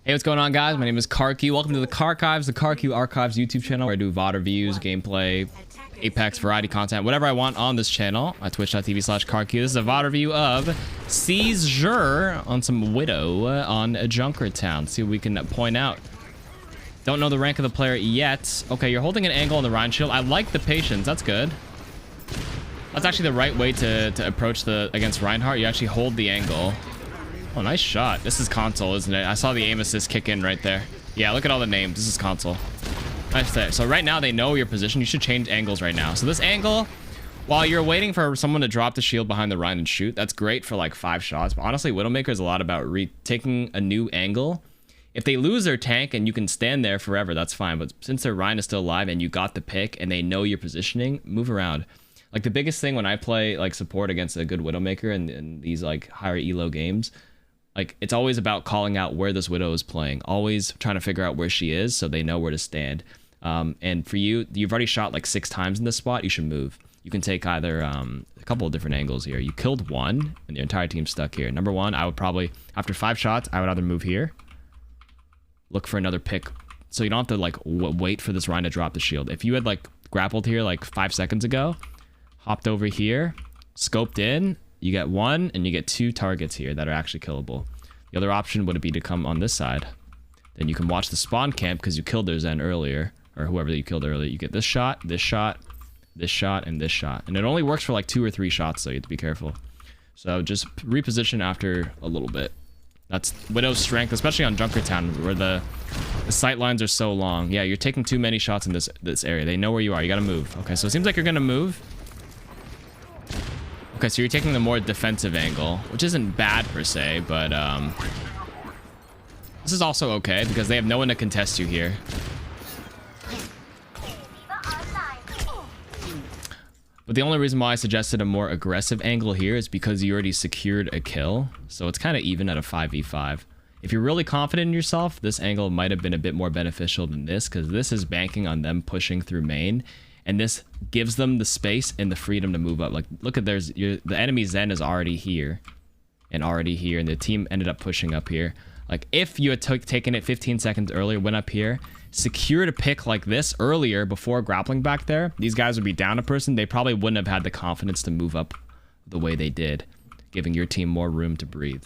Hey, what's going on, guys? My name is KarQ. Welcome to the KarKives, the KarQ Archives YouTube channel, where I do VOD reviews, gameplay, Apex, variety content, whatever I want on this channel at twitch.tv/KarQ. This is a VOD review of Seizure on some Widow on Junkertown. See what we can point out. Don't know the rank of the player yet. Okay, you're holding an angle on the Rhine shield. I like the patience. That's good. That's actually the right way to approach against Reinhardt. You actually hold the angle. Oh, nice shot. This is console, isn't it? I saw the aim assist kick in right there. Yeah, look at all the names. This is console. Nice there. So right now they know your position. You should change angles right now. So this angle, while you're waiting for someone to drop the shield behind the Rhine and shoot, that's great for like 5 shots. But honestly, Widowmaker is a lot about taking a new angle. If they lose their tank and you can stand there forever, that's fine. But since their Rhine is still alive and you got the pick and they know your positioning, move around. Like the biggest thing when I play like support against a good Widowmaker in these like higher elo games, like, it's always about calling out where this Widow is playing. Always trying to figure out where she is so they know where to stand. And for you, you've already shot like 6 times in this spot. You should move. You can take either a couple of different angles here. You killed one, and the entire team's stuck here. Number one, I would probably, after 5 shots, I would either move here, look for another pick, so you don't have to like wait for this Rhine to drop the shield. If you had like grappled here like 5 seconds ago, hopped over here, scoped in, you get 1 and you get 2 targets here that are actually killable. The other option would be to come on this side. Then you can watch the spawn camp because you killed their Zen earlier, or whoever you killed earlier. You get this shot, this shot, this shot, and this shot. And it only works for like 2 or 3 shots, so you have to be careful. So just reposition after a little bit. That's Widow's strength, especially on Junkertown, where the sight lines are so long. Yeah, you're taking too many shots in this area. They know where you are. You gotta move. Okay, so it seems like you're gonna move. Okay, so you're taking the more defensive angle, which isn't bad per se, but this is also okay because they have no one to contest you here. But the only reason why I suggested a more aggressive angle here is because you already secured a kill, so it's kind of even at a 5v5. If you're really confident in yourself, this angle might have been a bit more beneficial than this, because this is banking on them pushing through main. And this gives them the space and the freedom to move up. Like, look at the enemy Zen is already here and the team ended up pushing up here. Like, if you had taken it 15 seconds earlier, went up here, secured a pick like this earlier before grappling back there, these guys would be down a person. They probably wouldn't have had the confidence to move up the way they did, giving your team more room to breathe.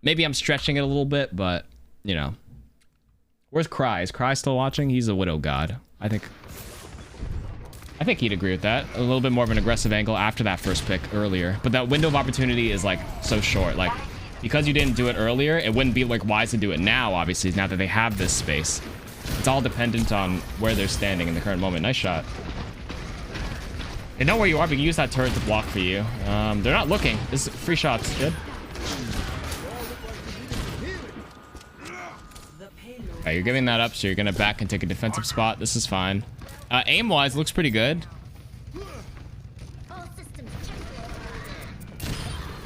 Maybe I'm stretching it a little bit, but, you know. Where's Cry? Is Cry still watching? He's a Widow god. I think he'd agree with that. A little bit more of an aggressive angle after that first pick earlier. But that window of opportunity is like so short. Like, because you didn't do it earlier, it wouldn't be like wise to do it now, obviously, now that they have this space. It's all dependent on where they're standing in the current moment. Nice shot. They know where you are, but you can use that turret to block for you. They're not looking. This is free shots. Good. Okay, you're giving that up, so you're gonna back and take a defensive spot. This is fine. Aim-wise, looks pretty good.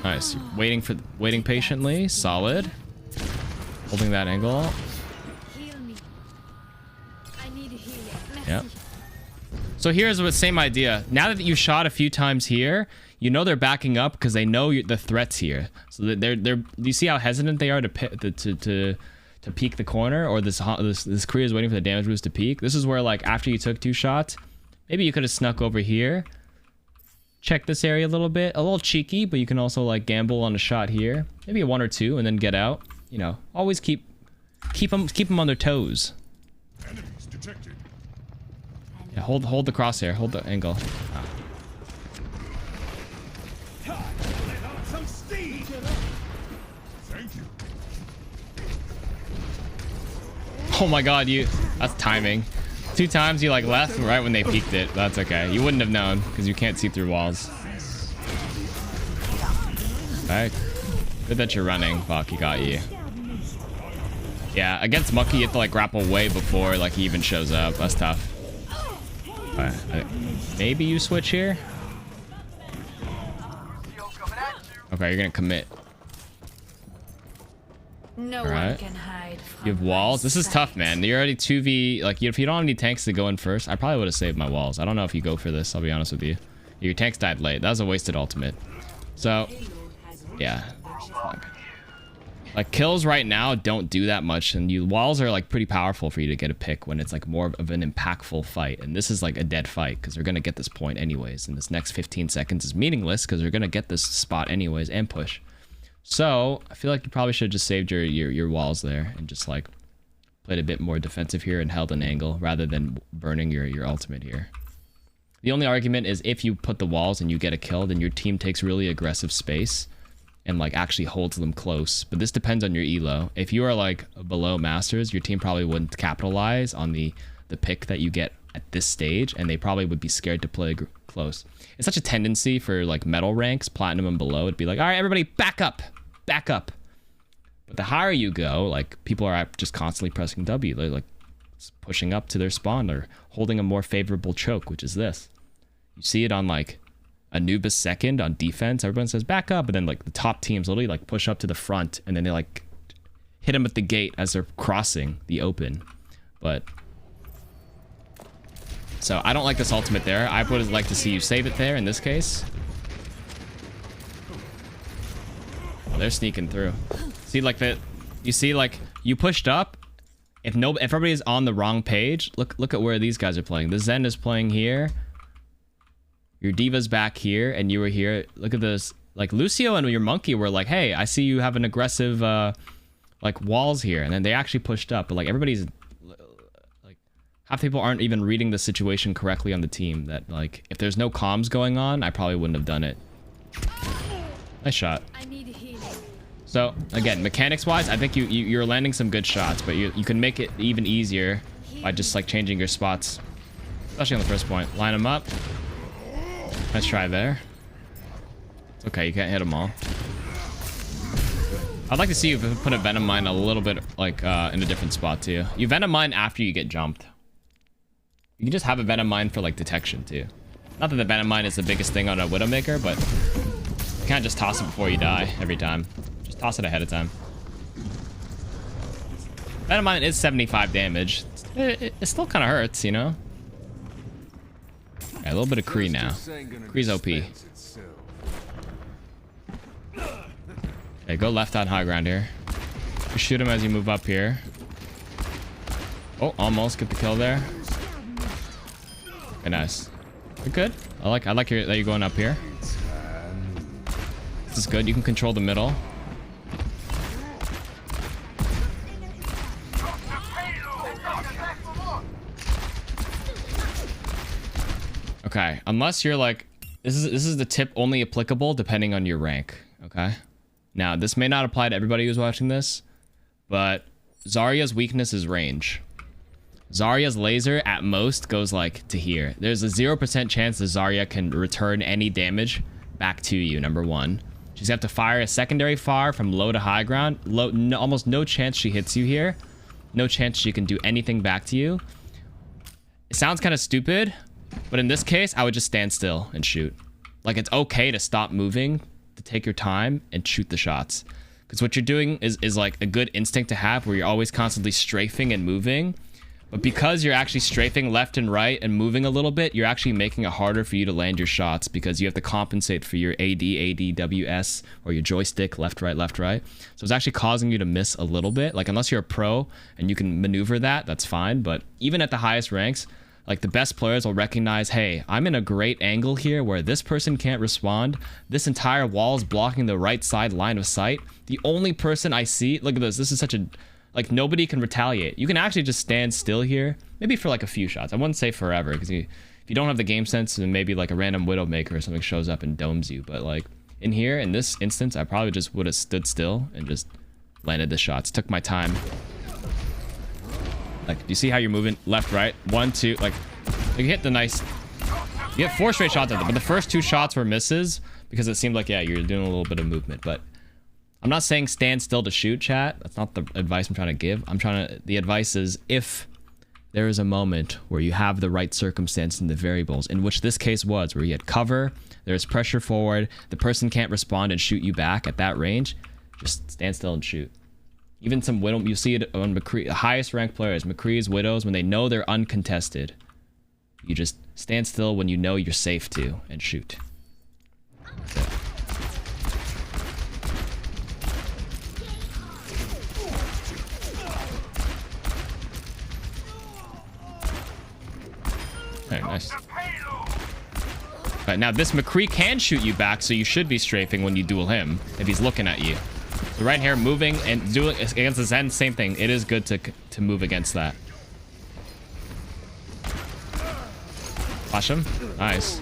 Nice. Waiting patiently. Solid. Holding that angle. Yep. So here's the same idea. Now that you shot a few times here, you know they're backing up because they know the threats here. So they're. You see how hesitant they are to peek the corner, or this Kree is waiting for the damage boost to peek. This is where, like, after you took 2 shots, maybe you could have snuck over here, check this area a little bit, a little cheeky, but you can also like gamble on a shot here, maybe a 1 or 2, and then get out. You know, always keep them on their toes. Yeah, hold the crosshair, hold the angle. Oh my god, that's timing. 2 times you like left right when they peeked it. That's okay. You wouldn't have known because you can't see through walls. Alright. Good that you're running. Fuck, he got you. Yeah, against Mucky you have to like grapple way before like he even shows up. That's tough. Maybe you switch here? Okay, you're gonna commit. No one can hide. You have walls. This is tough, man. You're already 2v. Like, if you don't have any tanks to go in first, I probably would have saved my walls. I don't know if you go for this. I'll be honest with you. Your tanks died late. That was a wasted ultimate. So, yeah. Like kills right now don't do that much, and walls are like pretty powerful for you to get a pick when it's like more of an impactful fight. And this is like a dead fight because they're gonna get this point anyways, and this next 15 seconds is meaningless because they're gonna get this spot anyways and push. So I feel like you probably should have just saved your walls there and just like played a bit more defensive here and held an angle rather than burning your ultimate here. The only argument is if you put the walls and you get a kill, then your team takes really aggressive space and like actually holds them close. But this depends on your elo. If you are like below masters, your team probably wouldn't capitalize on the pick that you get at this stage, and they probably would be scared to play close. It's such a tendency for like metal ranks, platinum and below, it'd be like, all right, everybody back up. But the higher you go, like people are just constantly pressing W. They're like pushing up to their spawn or holding a more favorable choke, which is this. You see it on like Anubis second on defense. Everyone says back up, and then like the top teams literally like push up to the front, and then they like hit them at the gate as they're crossing the open. But so I don't like this ultimate there. I would like to see you save it there in this case. Oh, they're sneaking through. See like that? You see like you pushed up. If everybody's on the wrong page, look at where these guys are playing. The Zen is playing here. Your Diva's back here, and you were here. Look at this. Like Lucio and your Monkey were like, hey, I see you have an aggressive like walls here, and then they actually pushed up. But like everybody's like half the people aren't even reading the situation correctly on the team. That like if there's no comms going on, I probably wouldn't have done it. Nice shot. I need healing. So again, mechanics wise, I think you're landing some good shots, but you can make it even easier by just like changing your spots, especially on the first point. Line them up. Nice try there. It's okay, you can't hit them all. I'd like to see you put a Venom Mine a little bit like in a different spot too. You Venom Mine after you get jumped. You can just have a Venom Mine for like detection too. Not that the Venom Mine is the biggest thing on a Widowmaker, but you can't just toss it before you die every time. Just toss it ahead of time. Venom Mine is 75 damage. It still kind of hurts, you know? A little bit of McCree now. McCree's OP. Okay, go left on high ground here. You shoot him as you move up here. Oh, almost get the kill there. Okay, nice. You're good. I like that you're going up here. This is good. You can control the middle. Okay, unless you're like, this is the tip only applicable depending on your rank, okay? Now, this may not apply to everybody who's watching this, but Zarya's weakness is range. Zarya's laser at most goes like to here. There's a 0% chance that Zarya can return any damage back to you, number one. She's got to fire a secondary fire from low to high ground. Almost no chance she hits you here. No chance she can do anything back to you. It sounds kind of stupid, but in this case, I would just stand still and shoot. Like, it's okay to stop moving, to take your time and shoot the shots. Because what you're doing is like a good instinct to have where you're always constantly strafing and moving. But because you're actually strafing left and right and moving a little bit, you're actually making it harder for you to land your shots because you have to compensate for your AD, WS, or your joystick, left, right, left, right. So it's actually causing you to miss a little bit. Like, unless you're a pro and you can maneuver that, that's fine. But even at the highest ranks, like the best players will recognize, hey, I'm in a great angle here where this person can't respond. This entire wall is blocking the right side line of sight. The only person I see, look at this. This is such a, like, nobody can retaliate. You can actually just stand still here, maybe for like a few shots. I wouldn't say forever, because if you don't have the game sense, then maybe like a random Widowmaker or something shows up and domes you. But like in here, in this instance, I probably just would have stood still and just landed the shots. Took my time. Like, do you see how you're moving left, right? 1, 2, like you hit the nice, you get 4 straight shots at it, but the first 2 shots were misses because it seemed like, yeah, you're doing a little bit of movement. But I'm not saying stand still to shoot, chat. That's not the advice I'm trying to give. The advice is if there is a moment where you have the right circumstance in the variables, in which this case was, where you had cover, there's pressure forward, the person can't respond and shoot you back at that range, just stand still and shoot. Even some Widow, you see it on McCree, the highest ranked players, McCree's, Widows, when they know they're uncontested, you just stand still when you know you're safe to and shoot. That's it. Okay, nice. Right, now this McCree can shoot you back, so you should be strafing when you duel him if he's looking at you. So right here, moving and doing against the Zen, same thing. It is good to move against that. Flash him. Nice.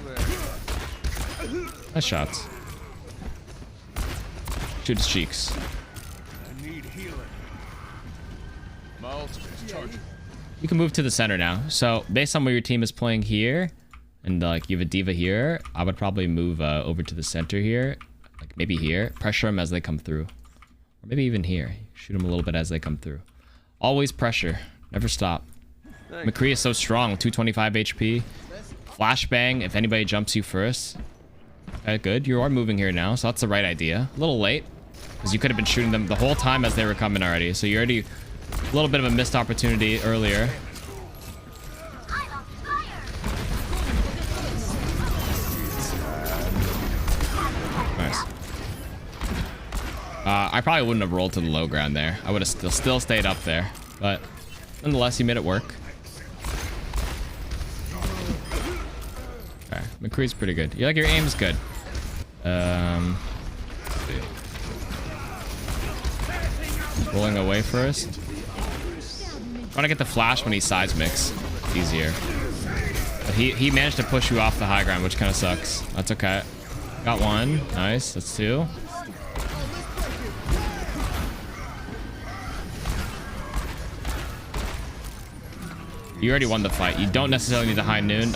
Nice shots. Shoot his cheeks. You can move to the center now. So based on where your team is playing here, and like you have a diva here, I would probably move over to the center here, like maybe here. Pressure them as they come through, or maybe even here. Shoot them a little bit as they come through. Always pressure, never stop. McCree is so strong, 225 HP. Flashbang if anybody jumps you first. Okay, good. You are moving here now, so that's the right idea. A little late, because you could have been shooting them the whole time as they were coming already. So you already a little bit of a missed opportunity earlier. Nice. I probably wouldn't have rolled to the low ground there. I would have still stayed up there, but nonetheless, you made it work. Okay, McCree's pretty good. You like your aim's good. Rolling away first. I want to get the flash when he seismics. It's easier. But he managed to push you off the high ground, which kind of sucks. That's okay. Got one. Nice. That's two. You already won the fight. You don't necessarily need the high noon.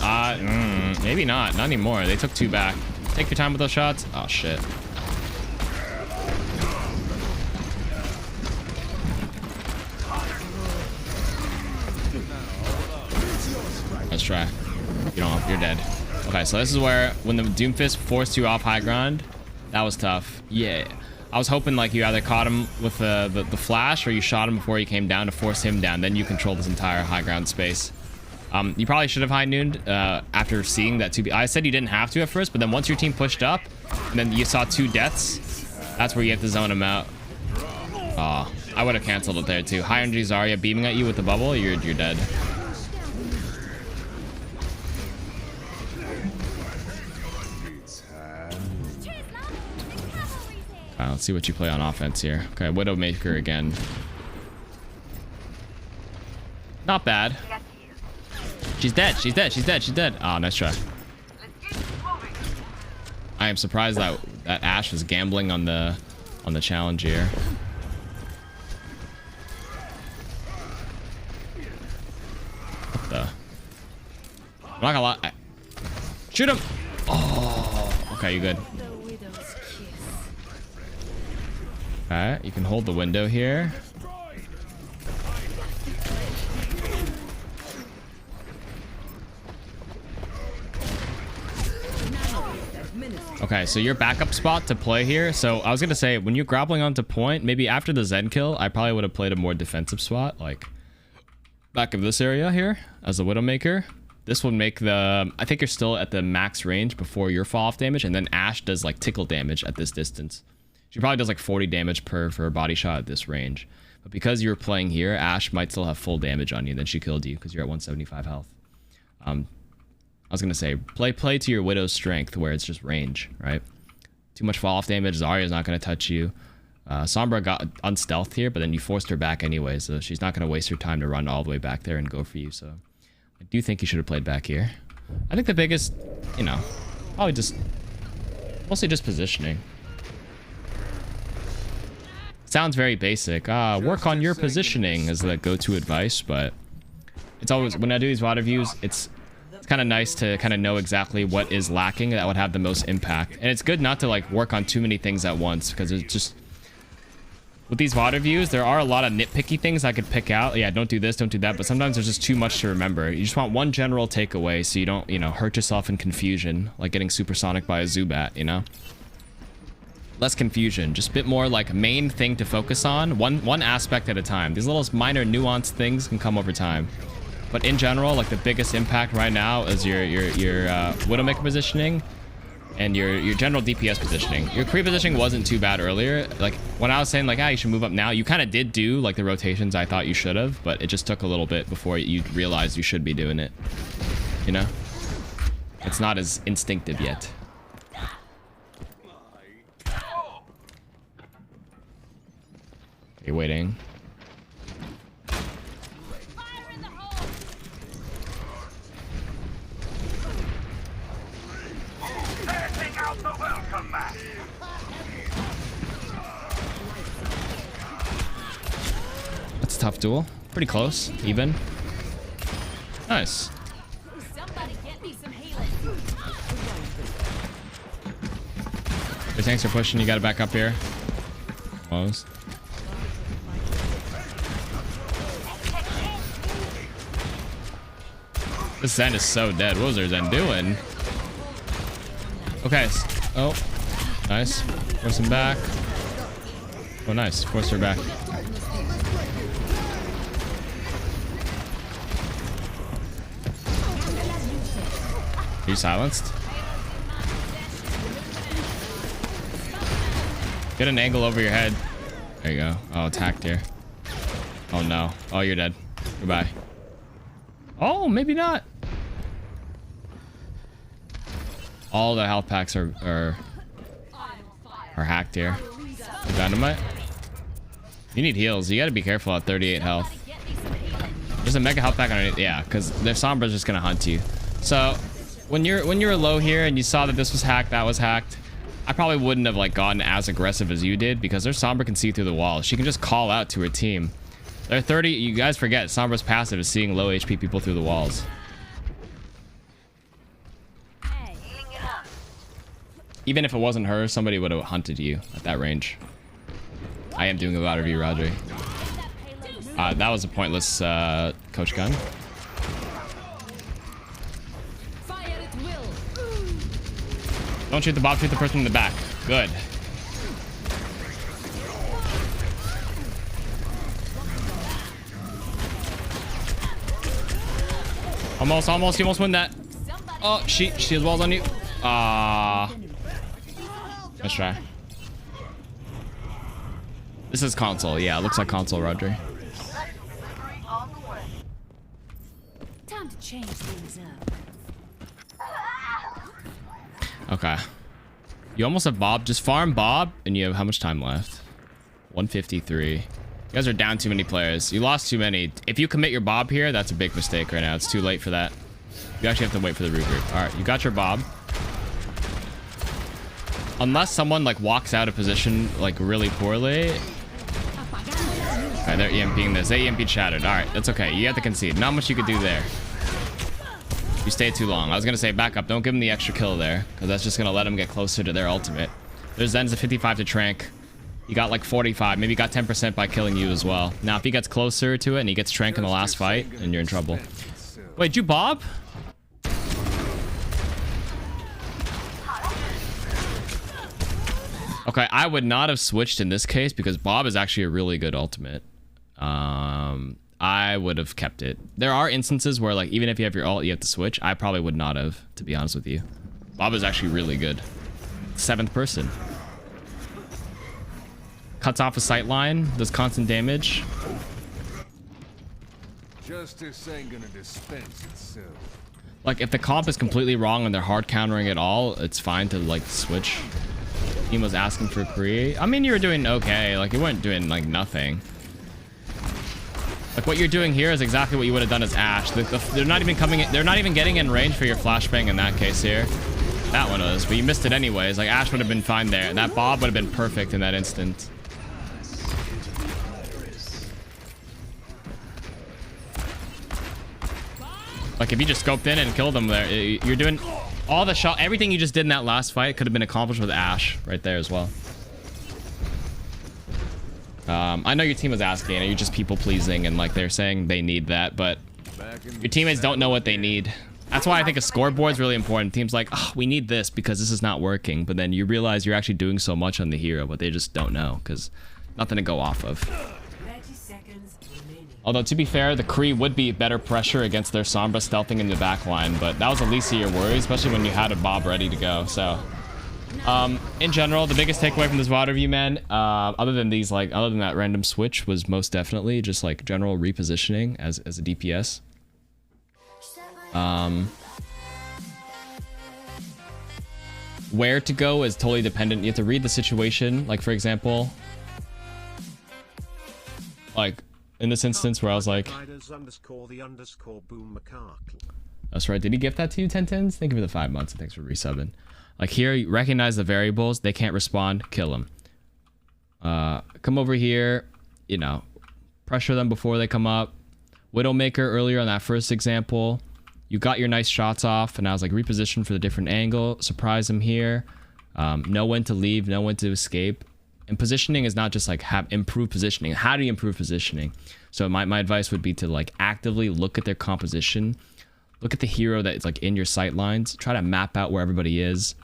Maybe not. Not anymore. They took two back. Take your time with those shots. Oh, shit. Let's try. You don't. You're dead. Okay, so this is where when the Doomfist forced you off high ground, that was tough. Yeah. I was hoping like you either caught him with the flash or you shot him before he came down to force him down. Then you control this entire high ground space. You probably should have high nooned after seeing that 2B. I said you didn't have to at first, but then once your team pushed up and then you saw 2 deaths, that's where you have to zone him out. Aw, I would have canceled it there too. High energy Zarya beaming at you with the bubble, you're dead. Let's see what you play on offense here. Okay, Widowmaker again. Not bad. She's dead. She's dead. She's dead. She's dead. Oh, nice try. I am surprised that Ashe was gambling on the challenge here. What the? I'm not gonna lie. Shoot him. Oh, okay, you good. Alright, you can hold the window here. Okay, so your backup spot to play here. So I was gonna say, when you're grappling onto point, maybe after the Zen kill, I probably would have played a more defensive spot, like back of this area here as a Widowmaker. This would make the... I think you're still at the max range before your fall off damage, and then Ashe does like tickle damage at this distance. She probably does like 40 damage for a body shot at this range. But because you were playing here, Ashe might still have full damage on you. Then she killed you because you're at 175 health. I was going to say, play to your Widow's strength where it's just range, right? Too much fall off damage. Zarya's not going to touch you. Sombra got unstealthed here, but then you forced her back anyway. So she's not going to waste her time to run all the way back there and go for you. So I do think you should have played back here. I think the biggest, you know, probably just, mostly just positioning. Sounds very basic. Work on your positioning is the go-to advice, but it's always, when I do these VOD reviews, it's kind of nice to kind of know exactly what is lacking that would have the most impact. And it's good not to like work on too many things at once, because it's just, with these VOD reviews, there are a lot of nitpicky things I could pick out. Yeah, don't do this, don't do that, but sometimes there's just too much to remember. You just want one general takeaway so you don't, you know, hurt yourself in confusion, like getting supersonic by a Zubat, you know? Less confusion, just a bit more like main thing to focus on, one aspect at a time. These little minor nuanced things can come over time, but in general, like the biggest impact right now is your Widowmaker positioning and your general DPS positioning. Your Kree positioning wasn't too bad earlier. Like when I was saying like, you should move up now, you kind of did do like the rotations I thought you should have, but it just took a little bit before you realized you should be doing it. you know? It's not as instinctive yet. You're waiting. That's a tough duel. Pretty close. Even. Nice. Your tanks are pushing. You gotta back up here. Close. This Zen is so dead. What was their Zen doing? Okay. Oh. Nice. Force him back. Oh, nice. Force her back. Are you silenced? Get an angle over your head. There you go. Oh, attacked here. Oh, no. Oh, you're dead. Goodbye. Oh, maybe not. All the health packs are hacked here. The dynamite. You need heals. You gotta be careful at 38 health. There's a mega health pack underneath. Yeah, because their Sombra's just gonna hunt you. So when you're low here and you saw that this was hacked, that was hacked, I probably wouldn't have like gotten as aggressive as you did, because their Sombra can see through the walls. She can just call out to her team. They're 30. You guys forget Sombra's passive is seeing low HP people through the walls. Even if it wasn't her, somebody would have hunted you at that range. I am doing a lot of you, Rodri. That was a pointless coach gun. Don't shoot the Bob, shoot the person in the back. Good. Almost. You almost win that. Oh, she has walls on you. Let's try. This is console. Yeah, it looks like console, Rodri. Time to change things up. Okay. You almost have Bob. Just farm Bob, and you have how much time left? 153. You guys are down too many players. You lost too many. If you commit your Bob here, that's a big mistake right now. It's too late for that. You actually have to wait for the regroup. All right, you got your Bob. Unless someone like walks out of position like really poorly. All right, they're EMPing this. They EMP'd shattered. All right, that's okay. You have to concede. Not much you could do there. You stayed too long. I was gonna say back up. Don't give him the extra kill there, because that's just gonna let him get closer to their ultimate. There's Zen's a 55 to Trank. You got like 45. Maybe you got 10% by killing you as well. Now, if he gets closer to it and he gets Trank in the last fight, then you're in trouble. Wait, did you Bob? Okay, I would not have switched in this case because Bob is actually a really good ultimate. I would have kept it. There are instances where, like, even if you have your ult, you have to switch. I probably would not have, to be honest with you. Bob is actually really good. 7th person. Cuts off a sight line, does constant damage. Justice ain't gonna dispense itself. Like, if the comp is completely wrong and they're hard countering it all, it's fine to, like, switch. Team was asking for McCree. I mean, you were doing okay. Like, you weren't doing, like, nothing. Like, what you're doing here is exactly what you would have done as Ashe. They're not even coming in, they're not even getting in range for your flashbang in that case here. That one was, but you missed it anyways. Like, Ashe would have been fine there. And that Bob would have been perfect in that instant. Like, if you just scoped in and killed them there, you're doing all the shot. Everything you just did in that last fight could have been accomplished with Ashe right there as well. I know your team was asking, are you just people pleasing and like they're saying they need that, but your teammates don't know what they need. That's why I think a scoreboard is really important. Teams like, oh, we need this because this is not working, but then you realize you're actually doing so much on the hero, but they just don't know because nothing to go off of. Although, to be fair, the Kree would be better pressure against their Sombra stealthing in the back line, but that was the least of your worries, especially when you had a Bob ready to go. So, in general, the biggest takeaway from this VOD review, man, other than that random switch, was most definitely just like general repositioning as a DPS. where to go is totally dependent. You have to read the situation. Like, for example, like in this instance where I was like, that's right. Did he gift that to you, 1010s? Thank you for the 5 months and thanks for resubbing. Like here, you recognize the variables. They can't respond. Kill them. Come over here, you know, pressure them before they come up. Widowmaker earlier on that first example, you got your nice shots off and I was like reposition for the different angle, surprise them here, know when to leave, know when to escape. And positioning is not just like improve positioning. How do you improve positioning? So my advice would be to like actively look at their composition, look at the hero that is like in your sight lines, try to map out where everybody is.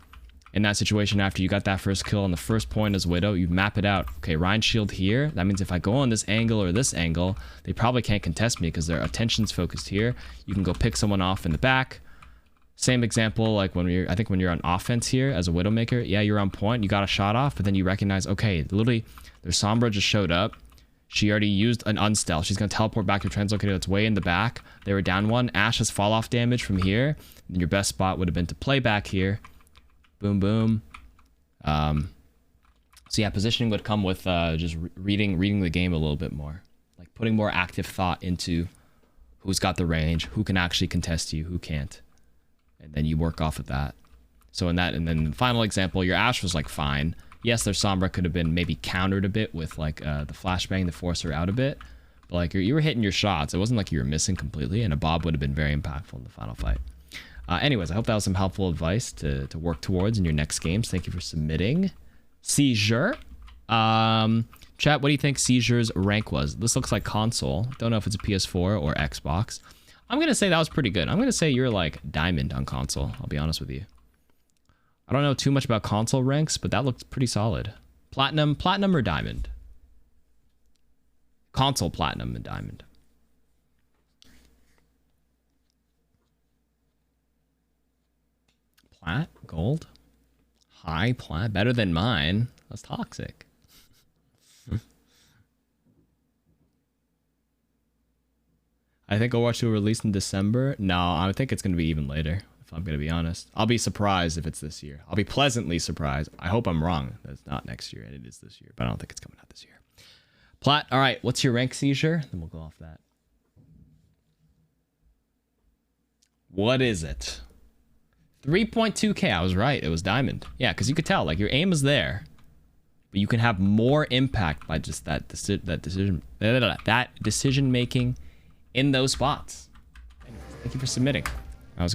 In that situation, after you got that first kill on the first point as Widow, you map it out. Okay, Ryan shield here. That means if I go on this angle or this angle, they probably can't contest me because their attention's focused here. You can go pick someone off in the back. Same example, like when I think when you're on offense here as a Widowmaker, yeah, you're on point, you got a shot off, but then you recognize, okay, literally, their Sombra just showed up. She already used an unstealth. She's gonna teleport back to translocator that's way in the back. They were down one. Ashe has fall off damage from here. And your best spot would have been to play back here. Boom, boom. So yeah, positioning would come with just reading the game a little bit more, like putting more active thought into who's got the range, who can actually contest you, who can't, and then you work off of that. So in that, and then the final example, your Ashe was like fine. Yes, their Sombra could have been maybe countered a bit with like the flashbang to force her out a bit, but like you were hitting your shots. It wasn't like you were missing completely, and a Bob would have been very impactful in the final fight. Anyways, I hope that was some helpful advice to work towards in your next games. Thank you for submitting. Seizure. Chat, what do you think Seizure's rank was? This looks like console. Don't know if it's a PS4 or Xbox. I'm going to say that was pretty good. I'm going to say you're like diamond on console. I'll be honest with you. I don't know too much about console ranks, but that looked pretty solid. Platinum or diamond? Console platinum and diamond. Plat, gold, high plat, better than mine. That's toxic. I think Overwatch will release in December. No, I think it's going to be even later, if I'm going to be honest. I'll be surprised if it's this year. I'll be pleasantly surprised. I hope I'm wrong. That's not next year, and it is this year, but I don't think it's coming out this year. Plat, all right, what's your rank, Seizure? Then we'll go off that. What is it? 3.2k. I was right. It was diamond. Yeah, because you could tell, like, your aim is there, but you can have more impact by just that decision making in those spots. Anyways, thank you for submitting. That was good.